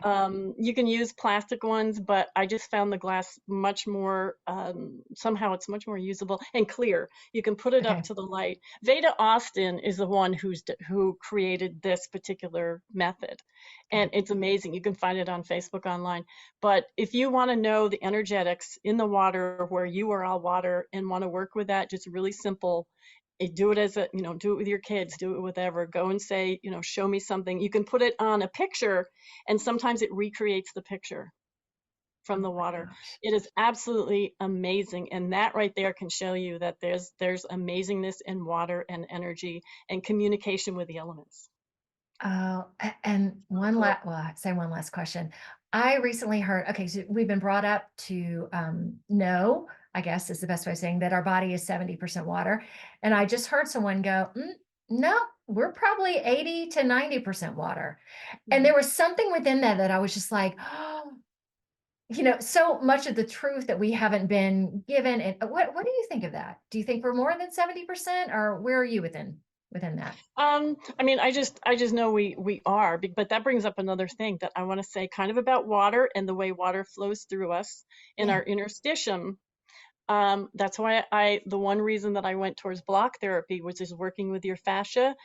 You can use plastic ones, but I just found the glass much more, somehow it's much more usable and clear. You can put it Okay. up to the light. Veda Austin is the one who created this particular method. And it's amazing. You can find it on Facebook online. But if you want to know the energetics in the water where you are all water and want to work with that, just really simple. Do it as do it with your kids, do it with whatever. Go and say, show me something. You can put it on a picture, and sometimes it recreates the picture from the water. Gosh. It is absolutely amazing, and that right there can show you that there's amazingness in water and energy and communication with the elements. Oh, and one last question. I recently heard, okay, so we've been brought up to know, I guess is the best way of saying that our body is 70% water. And I just heard someone go, no, we're probably 80 to 90% water. And there was something within that I was just like, oh, so much of the truth that we haven't been given. And what do you think of that? Do you think we're more than 70%, or where are you within that? I mean, I just know we are, but that brings up another thing that I want to say kind of about water and the way water flows through us in our interstitium. That's why the one reason that I went towards block therapy, which is working with your fascia.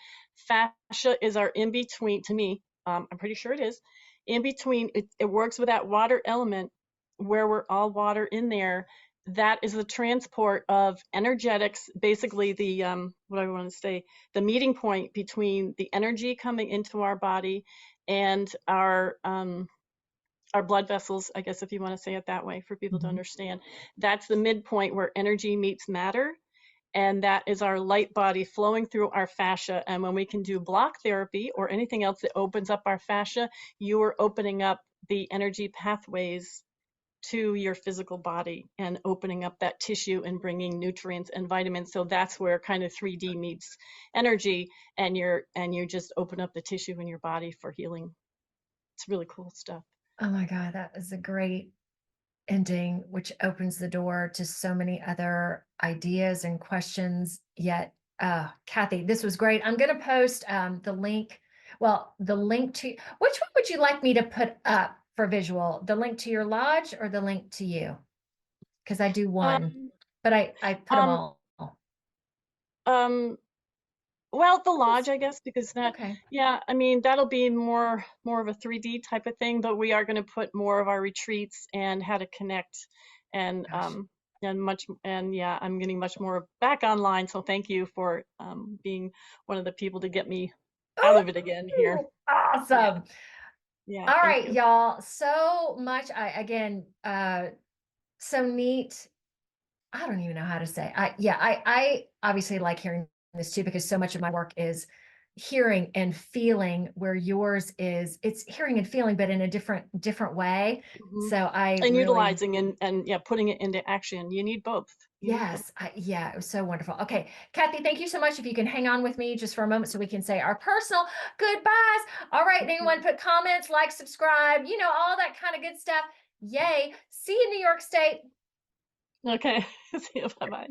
Fascia is our in-between, to me, I'm pretty sure it is, in between, it works with that water element where we're all water in there. that is the transport of energetics, basically the, what I want to say, the meeting point between the energy coming into our body and our blood vessels, I guess, if you want to say it that way for people to understand. That's the midpoint where energy meets matter. And that is our light body flowing through our fascia. And when we can do block therapy or anything else that opens up our fascia, you are opening up the energy pathways to your physical body and opening up that tissue and bringing nutrients and vitamins. So that's where kind of 3D meets energy, and you just open up the tissue in your body for healing. It's really cool stuff. Oh my God, that is a great ending, which opens the door to so many other ideas and questions. Yet, Cathy, this was great. I'm going to post the link. Well, the link to, which one would you like me to put up for visual? The link to your lodge or the link to you? Because I do one, but I put them all. Well, the lodge, I guess, because that, Okay. yeah, I mean, that'll be more of a 3D type of thing, but we are going to put more of our retreats and how to connect and Gosh. yeah, I'm getting much more back online. So thank you for being one of the people to get me out of it again here. Awesome. Yeah, All thank right, you. y'all. So much. So neat. I don't even know how to say. I obviously like hearing this too, because so much of my work is hearing and feeling, where yours is, it's hearing and feeling, but in a different way. Mhm. So I And really, utilizing and yeah, putting it into action. You need both. You need both. yeah, it was so wonderful. Okay, Cathy, thank you so much. If you can hang on with me just for a moment so we can say our personal goodbyes. All right, anyone put comments, like, subscribe, all that kind of good stuff. Yay. See you in New York State. Okay. See you. Bye-bye.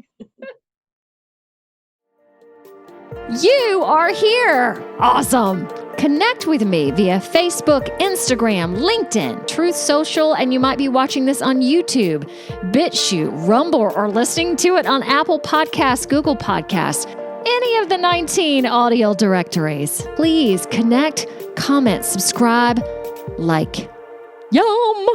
You are here. Awesome. Connect with me via Facebook, Instagram, LinkedIn, Truth Social, and you might be watching this on YouTube, BitChute, Rumble, or listening to it on Apple Podcasts, Google Podcasts, any of the 19 audio directories. Please connect, comment, subscribe, like. Yum!